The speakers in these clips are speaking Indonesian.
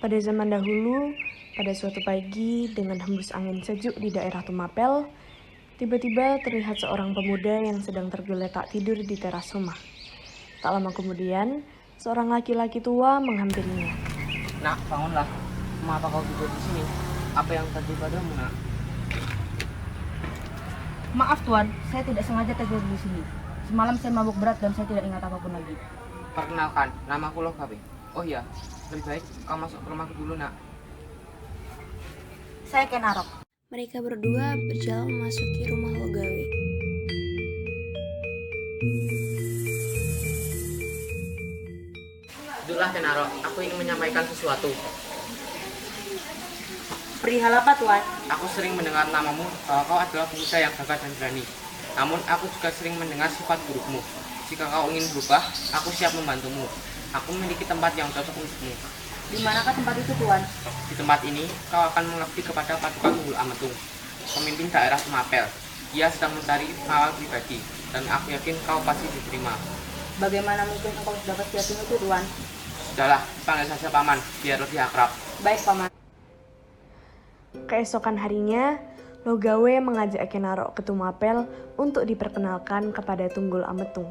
Pada zaman dahulu, pada suatu pagi dengan hembus angin sejuk di daerah Tumapel, tiba-tiba terlihat seorang pemuda yang sedang tergeletak tidur di teras rumah. Tak lama kemudian, seorang laki-laki tua menghampirinya. Nak, bangunlah. Mengapa kau tidur di sini? Apa yang terjadi padamu, Nak? Maaf tuan, saya tidak sengaja tidur di sini. Semalam saya mabuk berat dan saya tidak ingat apapun lagi. Perkenalkan, namaku Logawe. Oh iya, lebih baik kau masuk ke rumahku dulu, Nak. Saya Ken Arok. Mereka berdua berjalan memasuki rumah Logawe. Duduklah, Kenaro. Aku ingin menyampaikan sesuatu. Perihal apa tuan? Aku sering mendengar namamu bahwa kau adalah pemuda yang gagah dan berani. Namun aku juga sering mendengar sifat burukmu. Jika kau ingin berubah, aku siap membantumu. Aku memiliki tempat yang cocok untukmu. Di manakah tempat itu tuan? Di tempat ini, kau akan mengabdi kepada Paduka Tunggul Ametung, pemimpin daerah Tumapel. Dia sedang mencari pengawal pribadi, dan aku yakin kau pasti diterima. Bagaimana mungkin engkau dapat siapin itu tuan? Sudahlah, panggil saja Paman, biar lebih akrab. Baik paman. Keesokan harinya, Logawe mengajak Kenaro ke Tumapel untuk diperkenalkan kepada Tunggul Ametung.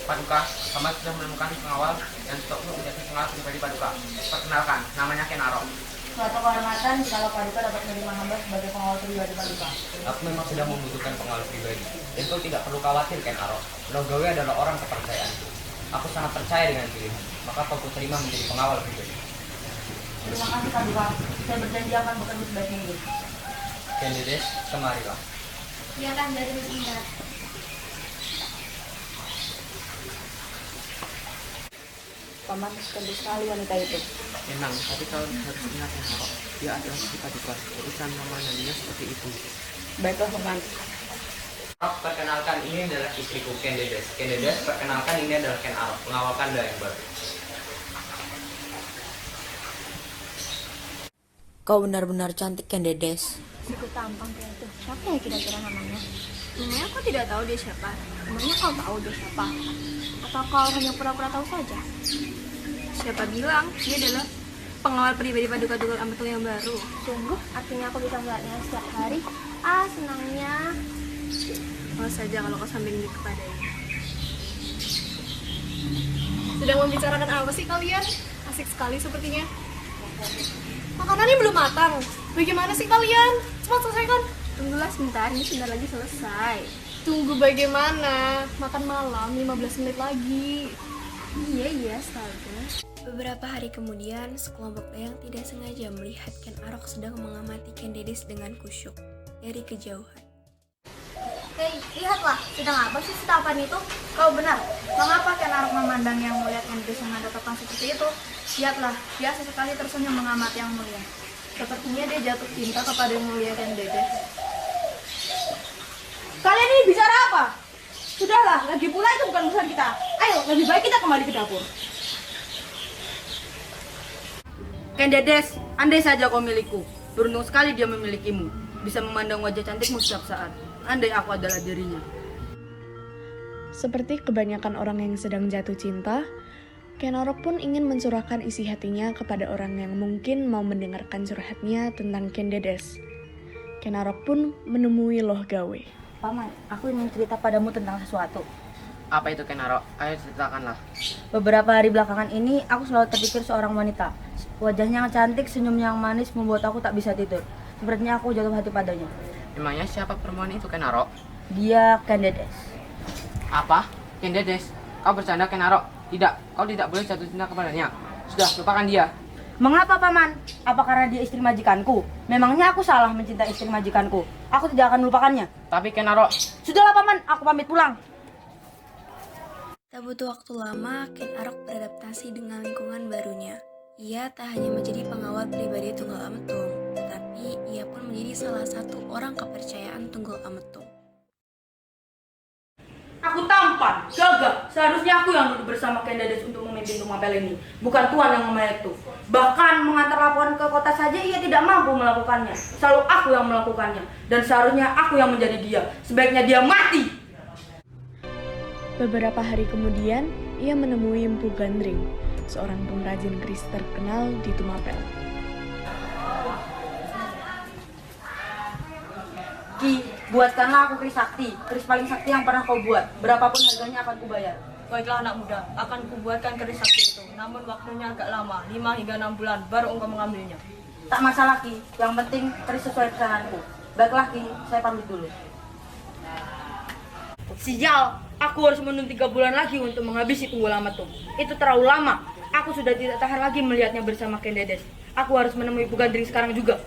Paduka, Paman sudah menemukan pengawal yang cocok untuk menjadi pengawal pribadi Paduka. Perkenalkan, namanya Kenaro. Suatu kehormatan kalau Paduka dapat menerima hamba sebagai pengawal pribadi Paduka. Aku memang sedang membutuhkan pengawal pribadi. Dan kau tidak perlu khawatir, Ken Arok. Logawe adalah orang kepercayaanku. Aku sangat percaya dengan dirimu. Maka kau terima menjadi pengawal pribadi. Terima kasih Paduka. Saya berjanji akan bekerja sebaik mungkin. Ken Dedes, kemarilah. Iya kan dari sebentar. Paman, cantik sekali wanita itu. Memang, tapi kau harus ingat Kenaro. Dia adalah si Paduka. Urusan nama nadinya seperti itu. Baiklah paman. Arok, perkenalkan ini adalah istriku, Ken Dedes. Ken Dedes, perkenalkan ini adalah Ken Arok, pengawal Kanda yang baru. Kau benar-benar cantik, Ken Dedes. Cukup tampang kayak itu. Siapa ya kira-kira namanya? Namanya aku tidak tahu dia siapa. Namanya kau tahu dia siapa? Atau kau hanya pura-pura tahu saja? Siapa bilang dia adalah pengawal pribadi Paduka Tunggul Ametung yang baru? Sungguh, artinya aku bisa melihatnya setiap hari. Senangnya. Oh saja kalau kau sambil ini kepadanya. Sedang membicarakan apa sih kalian? Asik sekali sepertinya. Makanannya belum matang. Bagaimana sih kalian? Cepat selesaikan. Tunggulah sebentar, ini sebentar lagi selesai. Tunggu bagaimana? Makan malam 15 menit lagi. Iya, astaga. Beberapa hari kemudian, sekelompok yang tidak sengaja melihat Ken Arok sedang mengamati Ken Dedes dengan kusyuk dari kejauhan. Hei, lihatlah, sedang apa sih setapan itu? Kau benar, mengapa Ken Arok memandang yang mulia Ken Dedes dengan tatapan seperti itu? Lihatlah, dia sesekali tersenyum mengamati yang mulia. Sepertinya dia jatuh cinta kepada yang mulia Ken Dedes. Kalian ini bicara apa? Sudahlah, lagi pula itu bukan urusan kita. Ayo, lebih baik kita kembali ke dapur. Ken Dedes, andai saja kau milikku. Beruntung sekali dia memilikimu. Bisa memandang wajah cantikmu setiap saat. Andai aku adalah dirinya. Seperti kebanyakan orang yang sedang jatuh cinta, Kenaro pun ingin mencurahkan isi hatinya kepada orang yang mungkin mau mendengarkan curhatnya tentang Ken Dedes. Kenaro pun menemui Logawe. Paman, aku ingin cerita padamu tentang sesuatu. Apa itu, Kenaro? Ayo ceritakanlah. Beberapa hari belakangan ini, aku selalu terpikir seorang wanita. Wajahnya yang cantik, senyumnya yang manis membuat aku tak bisa tidur. Sepertinya aku jatuh hati padanya. Memangnya siapa perempuan itu, Kenaro? Dia Ken Dedes. Apa? Ken Dedes? Kau bercanda, Kenaro? Tidak, kau tidak boleh jatuh cinta kepadanya. Sudah, lupakan dia. Mengapa paman? Apa karena dia istri majikanku? Memangnya aku salah mencintai istri majikanku? Aku tidak akan melupakannya. Tapi Kenaro... Sudahlah paman, aku pamit pulang. Tak butuh waktu lama, Ken Arok beradaptasi dengan lingkungan barunya. Ia tak hanya menjadi pengawal pribadi Tunggul Ametung, tetapi ia pun menjadi salah satu orang kepercayaan Tunggul Ametung. Aku tampan, gagah. Seharusnya aku yang duduk bersama Ken Dedes untuk memimpin Tumapel ini, bukan tuan yang memayat itu. Bahkan mengantar laporan ke kota saja ia tidak mampu melakukannya. Selalu aku yang melakukannya, dan seharusnya aku yang menjadi dia. Sebaiknya dia mati. Beberapa hari kemudian, ia menemui Empu Gandring, seorang pengrajin keris terkenal di Tumapel. Ki, buatkanlah aku keris sakti. Keris paling sakti yang pernah kau buat. Berapapun harganya akan kubayar. Baiklah anak muda, akan kubuatkan keris sakti itu. Namun waktunya agak lama, 5 hingga 6 bulan baru engkau mengambilnya. Tak masalah Ki, yang penting keris sesuai pesananku. Baiklah Ki, saya pamit dulu. Sial, aku harus menunggu 3 bulan lagi untuk menghabisi Tunggul Ametung. Itu terlalu lama. Aku sudah tidak tahan lagi melihatnya bersama Ken Dedes. Aku harus menemui Empu Gandring sekarang juga.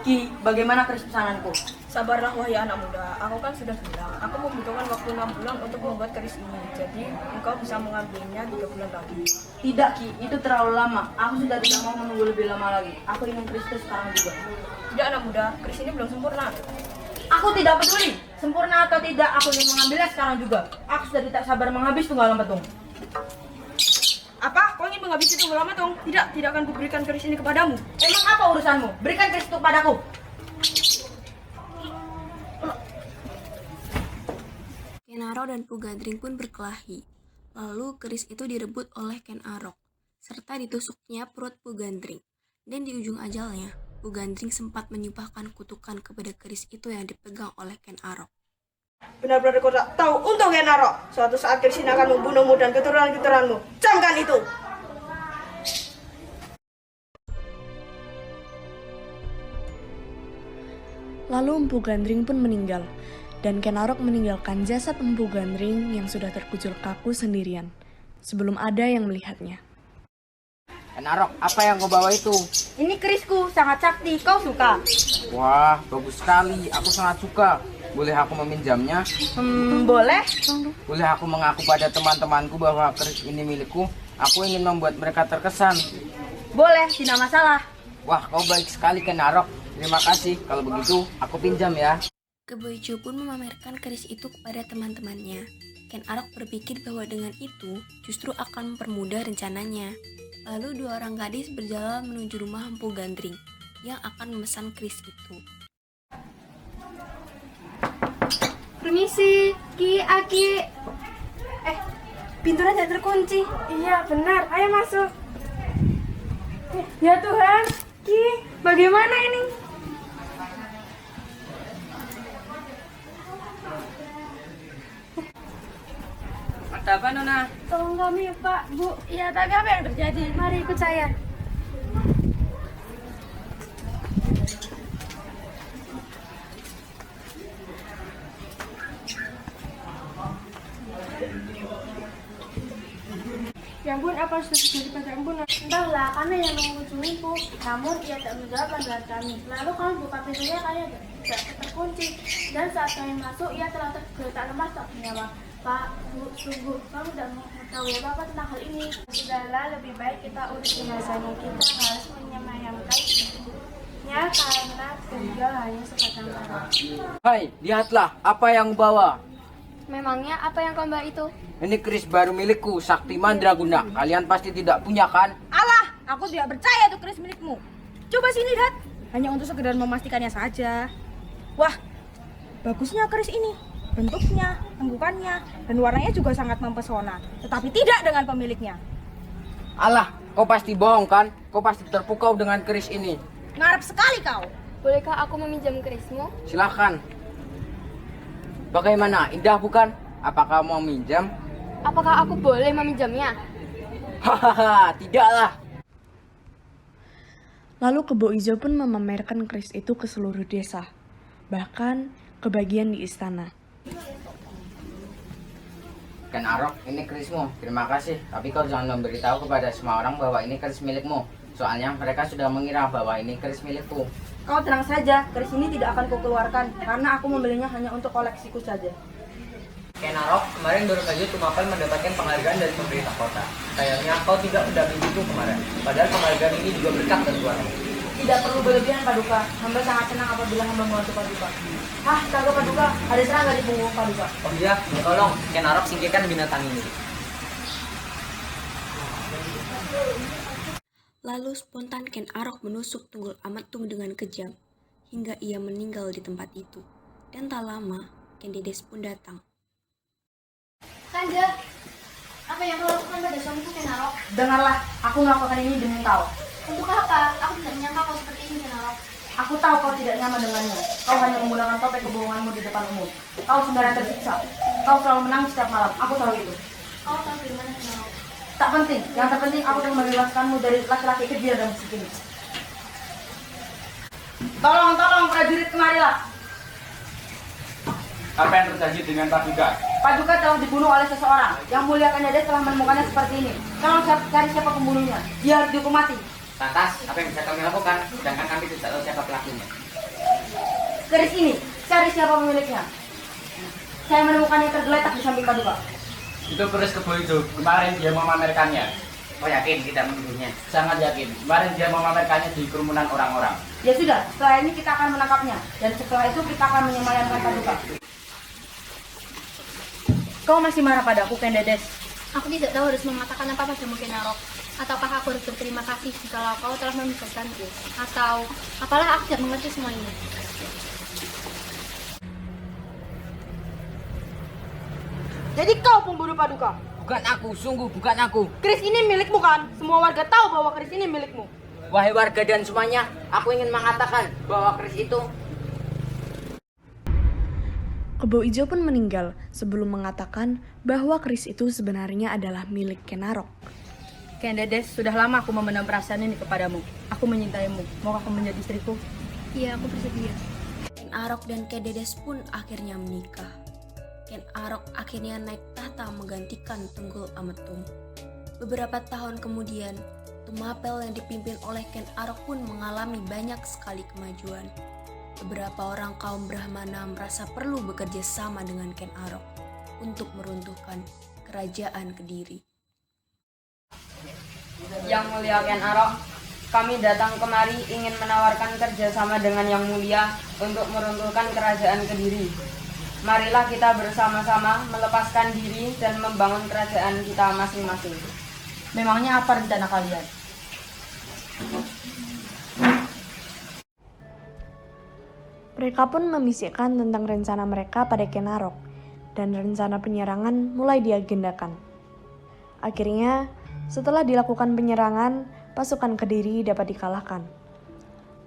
Ki, bagaimana keris pesananku? Sabarlah wahai anak muda, aku kan sudah bilang, aku membutuhkan waktu 6 bulan untuk membuat keris ini. Jadi engkau bisa mengambilnya 3 bulan lagi. Tidak Ki, itu terlalu lama. Aku sudah tidak mau menunggu lebih lama lagi. Aku ingin keris itu sekarang juga. Tidak anak muda, keris ini belum sempurna. Aku tidak peduli, sempurna atau tidak, aku ingin mengambilnya sekarang juga. Aku sudah tidak sabar menghabis Tunggal Ametung. Apa? Kau ingin menghabisi Tunggul Ametung? Tidak, tidak akan kuberikan keris ini kepadamu. Emang apa urusanmu? Berikan keris itu padaku. Ken Arok dan Empu Gandring pun berkelahi. Lalu keris itu direbut oleh Ken Arok, serta ditusuknya perut Empu Gandring. Dan di ujung ajalnya, Empu Gandring sempat menyumpahkan kutukan kepada keris itu yang dipegang oleh Ken Arok. Benar-benar kau tak tahu untuk Ken Arok. Suatu saat keris ini akan membunuhmu dan keturunan-keturunanmu. Camkan itu! Lalu Empu Gandring pun meninggal, dan Ken Arok meninggalkan jasad Empu Gandring yang sudah terkucil kaku sendirian, sebelum ada yang melihatnya. Ken Arok, apa yang kau bawa itu? Ini kerisku, sangat sakti. Kau suka? Wah, bagus sekali. Aku sangat suka. Boleh aku meminjamnya? Boleh. Boleh aku mengaku pada teman-temanku bahwa keris ini milikku? Aku ingin membuat mereka terkesan. Boleh, tidak masalah. Wah, kau baik sekali Ken Arok. Terima kasih. Kalau begitu, aku pinjam ya. Keboijo pun memamerkan keris itu kepada teman-temannya. Ken Arok berpikir bahwa dengan itu justru akan mempermudah rencananya. Lalu 2 orang gadis berjalan menuju rumah Empu Gandring yang akan memesan keris itu. Permisi, Ki, Aki. Pintunya tidak terkunci. Iya, benar. Ayo masuk. Ya Tuhan, Ki, bagaimana ini? Ada apa Nona? Tolong kami, Pak, Bu. Iya, tapi apa yang terjadi? Mari ikut saya. Ya ampun, apa sudah terjadi pada ampun? Entahlah, kami yang mengunjungi Bu. Namun ia tak menjawab panggilan kami. Lalu kami buka pintunya, kami tidak terkunci. Dan saat kami masuk, ia telah tergeletak lemas tak bernyawa. Pak, Bu, sungguh, kamu tidak mengetahui apa-apa tentang hal ini. Sudahlah, lebih baik kita urus jenazahnya. Kita harus menyemayamkannya karena beliau hanya sebatang kara. Hai, lihatlah apa yang bawa. Memangnya apa yang kau bawa itu? Ini keris baru milikku, Sakti Mandraguna. Kalian pasti tidak punya kan? Alah, aku tidak percaya itu keris milikmu. Coba sini lihat. Hanya untuk sekedar memastikannya saja. Wah, bagusnya keris ini. Bentuknya, tenggukannya, dan warnanya juga sangat mempesona. Tetapi tidak dengan pemiliknya. Alah, kau pasti bohong kan? Kau pasti terpukau dengan keris ini. Ngarep sekali kau. Bolehkah aku meminjam kerismu? Silahkan. Bagaimana, indah bukan? Apakah mau minjam? Apakah aku boleh meminjamnya? Hahaha, tidaklah. Lalu Kebo Ijo pun memamerkan keris itu ke seluruh desa, bahkan ke bagian di istana. Ken Arok, ini kerismu. Terima kasih. Tapi kau jangan memberitahu kepada semua orang bahwa ini keris milikmu. Soalnya mereka sudah mengira bahwa ini keris milikku. Kau tenang saja, keris ini tidak akan kukeluarkan karena aku membelinya hanya untuk koleksiku saja. Ken Arok, kemarin baru saja Tumapel mendapatkan penghargaan dari pemerintah kota. Sayangnya kau tidak mendampingi itu kemarin. Padahal penghargaan ini juga berkat dari Tuhan. Tidak perlu berlebihan Paduka, hamba sangat senang apabila hamba membantu Paduka. Hah, kagak Paduka, ada serangga di punggung Paduka. Oh iya, tolong Ken Arok singkirkan binatang ini. Lalu spontan Ken Arok menusuk Tunggul Ametung dengan kejam, hingga ia meninggal di tempat itu. Dan tak lama, Kendedes pun datang. Kanda, apa yang kau lakukan pada suamiku Kenarok? Dengarlah, aku melakukan ini demi kau. Untuk apa? Aku tidak menyangka kau seperti ini Kenarok. Aku tahu kau tidak nyaman dengannya. Kau hanya menggunakan topeng kebohonganmu di depan umum. Kau sembarang tersiksa. Kau selalu menang setiap malam. Aku tahu itu. Kau tahu dari mana Kenarok? Tak penting. Yang terpenting aku akan membebaskanmu dari laki-laki kecil dan musik ini. Tolong, prajurit kemarilah. Apa yang terjadi dengan Paduka? Paduka telah dibunuh oleh seseorang. Yang mulia Kendedes telah menemukannya seperti ini. Tolong cari siapa pembunuhnya. Dia harus dihukum mati. Lantas, apa yang bisa kami lakukan? Sedangkan kami tidak tahu siapa pelakunya. Keris ini, cari siapa pemiliknya. Saya menemukannya tergeletak di samping Paduka. Itu keris kebo itu. Kemarin dia memamerkannya. Oh yakin tidak menuduhnya? Sangat yakin. Kemarin dia memamerkannya di kerumunan orang-orang. Ya sudah, setelah ini kita akan menangkapnya. Dan setelah itu kita akan menyemayamkan Paduka. Kau masih marah padaku, Kendedes? Aku tidak tahu harus mengatakan apa padamu Kenarok. Ataukah aku harus berterima kasih jika kau telah membebaskanku? Atau apalah aku tidak mengerti semua ini. Jadi kau pembunuh Paduka? Bukan aku, sungguh bukan aku. Keris ini milikmu kan? Semua warga tahu bahwa keris ini milikmu. Wahai warga dan semuanya, aku ingin mengatakan bahwa keris itu... Kebo Ijo pun meninggal sebelum mengatakan bahwa keris itu sebenarnya adalah milik Kenarok. Kendedes, sudah lama aku memendam perasaan ini kepadamu. Aku menyintaimu. Maukah kamu menjadi istriku? Iya, aku bersedia. Ken Arok dan Kendedes pun akhirnya menikah. Ken Arok akhirnya naik tahta menggantikan Tunggul Ametung. Beberapa tahun kemudian, Tumapel yang dipimpin oleh Ken Arok pun mengalami banyak sekali kemajuan. Beberapa orang kaum Brahmana merasa perlu bekerja sama dengan Ken Arok untuk meruntuhkan kerajaan Kediri. Yang mulia Ken Arok, kami datang kemari ingin menawarkan kerjasama dengan Yang Mulia untuk meruntuhkan kerajaan Kediri. Marilah kita bersama-sama melepaskan diri dan membangun kerajaan kita masing-masing. Memangnya apa rencana kalian? Mereka pun membisikkan tentang rencana mereka pada Ken Arok, dan rencana penyerangan mulai diagendakan. Akhirnya, setelah dilakukan penyerangan, pasukan Kediri dapat dikalahkan.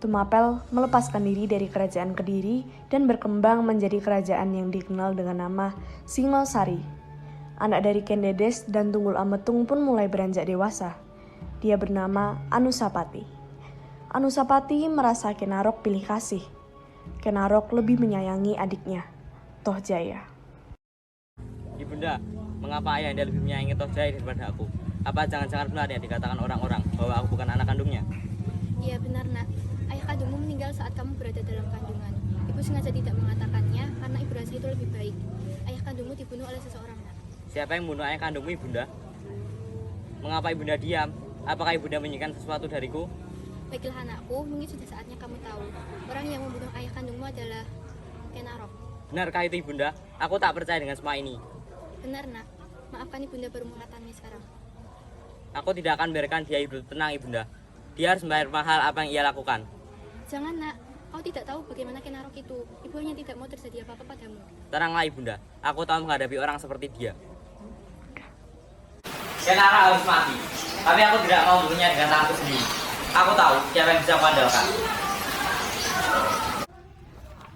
Tumapel melepaskan diri dari kerajaan Kediri dan berkembang menjadi kerajaan yang dikenal dengan nama Singosari. Anak dari Kendedes dan Tunggul Ametung pun mulai beranjak dewasa. Dia bernama Anusapati. Anusapati merasa Ken Arok pilih kasih. Ken Arok lebih menyayangi adiknya, Tohjaya. Ibunda, mengapa ayah anda lebih menyayangi Tohjaya daripada aku? Apa jangan-jangan benar yang dikatakan orang-orang bahwa aku bukan anak kandungnya? Iya benar nak. Ayah kandungmu meninggal saat kamu berada dalam kandungan. Ibu sengaja tidak mengatakannya karena ibu rasa itu lebih baik. Ayah kandungmu dibunuh oleh seseorang nak. Siapa yang membunuh ayah kandungmu, ibunda? Mengapa ibunda diam? Apakah ibunda menyimpan sesuatu dariku? Baiklah anakku, mungkin sudah saatnya kamu tahu. Orang yang membunuh ayah kandungmu adalah Ken Arok. Benarkah itu ibunda? Aku tak percaya dengan semua ini. Benar nak. Maafkan ibunda baru mengatakannya sekarang. Aku tidak akan biarkan dia hidup tenang, ibunda. Dia harus membayar mahal apa yang ia lakukan. Jangan nak. Kau tidak tahu bagaimana Ken Arok itu. Ibu hanya tidak mau terjadi apa-apa padamu. Tenanglah ibunda. Aku tahu menghadapi orang seperti dia. Ken Arok harus mati. Tapi aku tidak mau membunuhnya dengan tanganku sendiri. Aku tahu siapa yang bisa kuandalkan.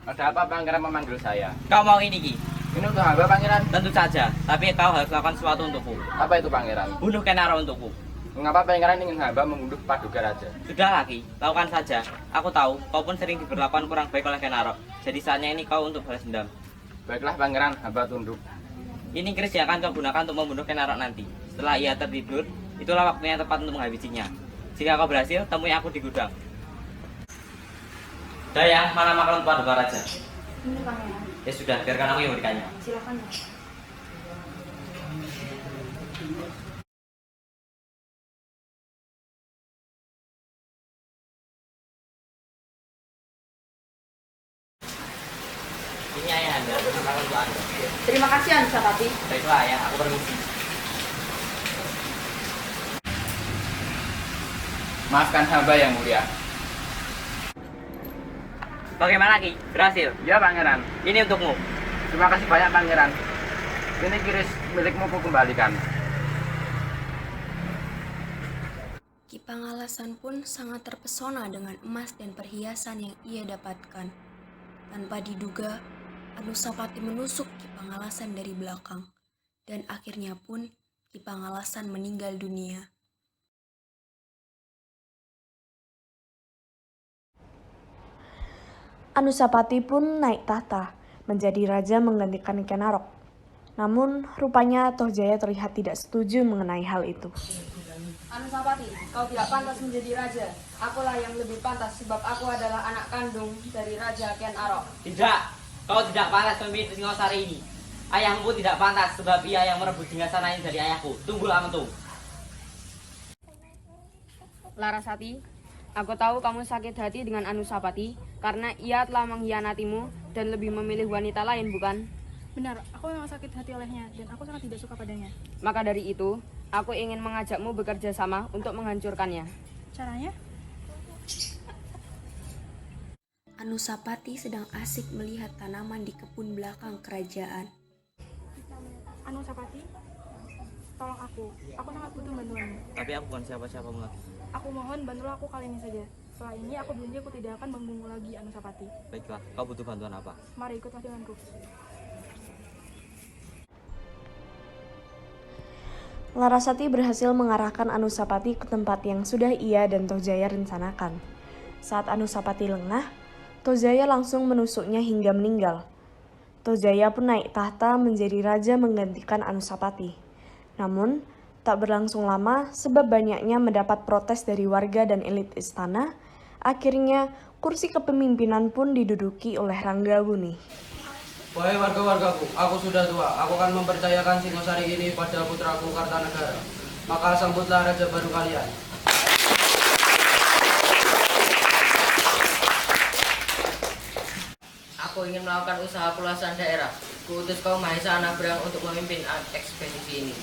Ada apa pangeran memanggil saya? Kau mau ini, Ki? Ini untuk hamba pangeran. Tentu saja, tapi kau harus lakukan sesuatu untukku. Apa itu pangeran? Bunuh Ken Arok untukku. Mengapa pangeran ingin hamba membunuh Paduka Raja? Sudah lagi, lakukan saja. Aku tahu, kau pun sering diperlakukan kurang baik oleh Ken Arok. Jadi saatnya ini kau untuk balas dendam. Baiklah pangeran, hamba tunduk. Ini keris yang akan kau gunakan untuk membunuh Ken Arok nanti. Setelah ia tertidur, itulah waktunya yang tepat untuk menghabisinya. Jika kau berhasil, temui aku di gudang. Dayang, mana makanan Paduka Raja? Ini pangeran. Ya sudah, biarkan aku yang memberikannya. Silakan nak. Ini ayah anda, makanan untuk anda. Terima kasih Anusapati. Baiklah ya, aku permisi. Maafkan hamba yang mulia. Bagaimana, Ki? Berhasil? Ya pangeran. Ini untukmu. Terima kasih banyak pangeran. Ini keris milikmu ku kembalikan. Ki Pangalasan pun sangat terpesona dengan emas dan perhiasan yang ia dapatkan. Tanpa diduga, Anusapati menusuk Ki Pangalasan dari belakang, dan akhirnya pun Ki Pangalasan meninggal dunia. Anusapati pun naik tahta, menjadi raja menggantikan Ken Arok. Namun, rupanya Tohjaya terlihat tidak setuju mengenai hal itu. Anusapati, kau tidak pantas menjadi raja. Akulah yang lebih pantas sebab aku adalah anak kandung dari Raja Ken Arok. Tidak, kau tidak pantas memimpin Singosari ini. Ayahmu tidak pantas sebab ia yang merebut singgasana ini dari ayahku. Tunggulah mentung. Larasati, aku tahu kamu sakit hati dengan Anusapati karena ia telah mengkhianatimu dan lebih memilih wanita lain, bukan? Benar, aku memang sakit hati olehnya dan aku sangat tidak suka padanya. Maka dari itu, aku ingin mengajakmu bekerja sama untuk menghancurkannya. Caranya? Anusapati sedang asik melihat tanaman di kebun belakang kerajaan. Anusapati, tolong aku sangat butuh bantuanmu. Tapi aku bukan siapa-siapamu lagi. Aku mohon bantulah aku kali ini saja. Setelah ini aku janji aku tidak akan mengganggu lagi Anusapati. Baiklah, kau butuh bantuan apa? Mari ikutlah denganku. Larasati berhasil mengarahkan Anusapati ke tempat yang sudah ia dan Tohjaya rencanakan. Saat Anusapati lengah, Tohjaya langsung menusuknya hingga meninggal. Tohjaya pun naik tahta menjadi raja menggantikan Anusapati. Namun, tak berlangsung lama sebab banyaknya mendapat protes dari warga dan elit istana, akhirnya kursi kepemimpinan pun diduduki oleh Ranggabuni. Wahai warga-wargaku, aku sudah tua. Aku akan mempercayakan Singosari ini pada putraku Kartanegara. Maka sambutlah raja baru kalian. Aku ingin melakukan usaha pulusan daerah. Kuutus kaum Mahesa Anabrang untuk memimpin ekspedisi ini.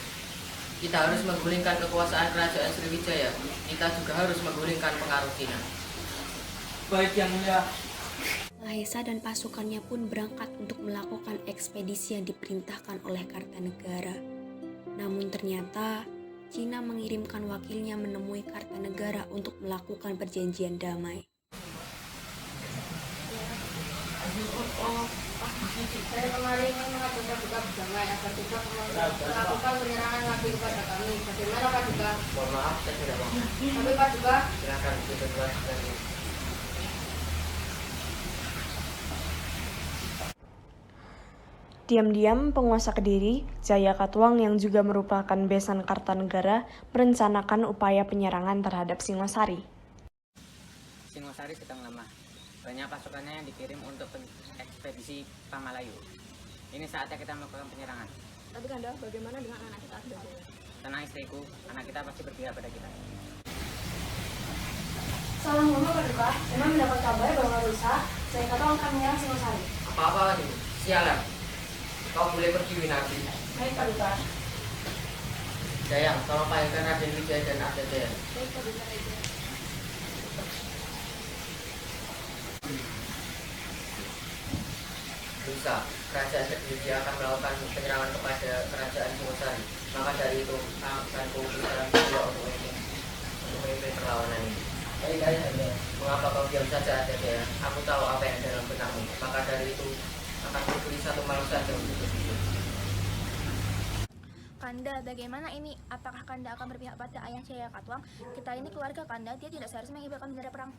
Kita harus menggulingkan kekuasaan kerajaan Sriwijaya. Kita juga harus menggulingkan pengaruh Cina. Baik yang mulia. Mahesa dan pasukannya pun berangkat untuk melakukan ekspedisi yang diperintahkan oleh Kartanegara. Namun ternyata Cina mengirimkan wakilnya menemui Kartanegara untuk melakukan perjanjian damai. Saya kemarin ingin mengajukan buka damai agar tidak melakukan penyerangan lagi kepada kami. Bagaimana Pak Duka? Mohon maaf, saya tidak mau. Tapi Pak Duka, Silakan berdua lagi. Diam-diam, penguasa Kediri, Jaya Katuang yang juga merupakan besan Kartanegara, merencanakan upaya penyerangan terhadap Singosari. Singosari sedang lemah. Banyak pasukannya yang dikirim untuk ekspedisi Pamalayu. Ini saatnya kita melakukan penyerangan. Tapi Kanda, bagaimana dengan anak kita Jaya? Tenang istriku, anak kita pasti berpihak pada kita. Salam ngomong Pak Duka, memang mendapat kabar bahwa lusa Jaya Katuang akan menyerang Singosari. apa-apa lagi? Sialan. Kau boleh pergi Winarti. Baik Pak Duka. Dayang, tolong panggilkan Raden Wijaya dan Arda Jaya. Baik Pak Duka. Bisa, kerajaan Kediri akan melakukan penyerangan kepada kerajaan Singosari. Maka dari itu, akan kuutuskan beliau untuk memimpin perlawanan ini. Mengapa kau diam saja, Arda Jaya? Aku tahu apa yang ada dalam benakmu. Maka dari itu, akan kuberi satu malu saja untuk itu. Kanda, bagaimana ini? Apakah Kanda akan berpihak pada ayah Jaya Katuang? Kita ini keluarga Kanda, dia tidak seharusnya mengibarkan bendera perang.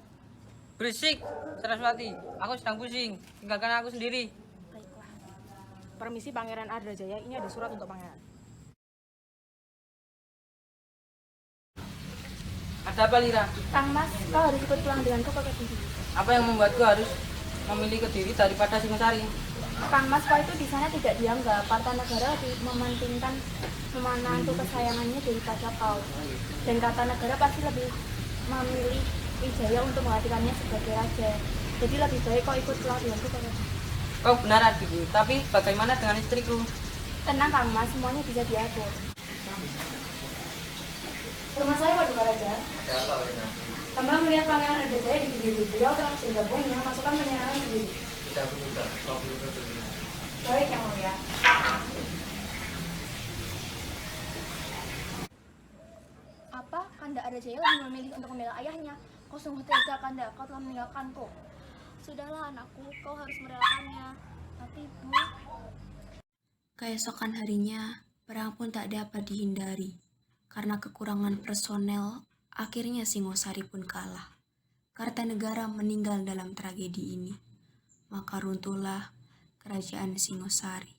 Berisik, Saraswati. Aku sedang pusing. Tinggalkan aku sendiri. Baiklah. Permisi Pangeran Arda Jaya, ini ada surat untuk Pangeran. Ada apa, Lira? Kang Mas, kau harus ikut pulang denganku ke Kediri. Apa yang membuatku harus memilih Kediri daripada Singosari? Kang Mas, kau itu di sana tidak dianggap. Kartanegara lebih mementingkan menantu kesayangannya daripada kau. Dan Kartanegara pasti lebih memilih Wijaya untuk menggantikannya sebagai raja. Jadi lebih baik kau ikut pulang denganku ke Kediri. Kau benar, adikku. Tapi bagaimana dengan istriku? Tenang Kang Mas, semuanya bisa diatur. Rumah saya Pak Duka Raja. Ada apa, Winarti? Hamba melihat Pangeran Arda Jaya di Kediri. Beliau telah bergabung dengan pasukan penyerangan Kediri. Tidak berubah, kau belum berubah. Baik, Yang Mulia. Apa Kanda Arjaya lebih memilih untuk membela ayahnya? Kau sungguh tega, Kanda. Kau telah meninggalkanku. Sudahlah, anakku. Kau harus merelakannya. Tapi, Bu... Keesokan harinya, perang pun tak dapat dihindari. Karena kekurangan personel, akhirnya Singosari pun kalah. Kartanegara meninggal dalam tragedi ini. Maka runtuhlah kerajaan Singosari.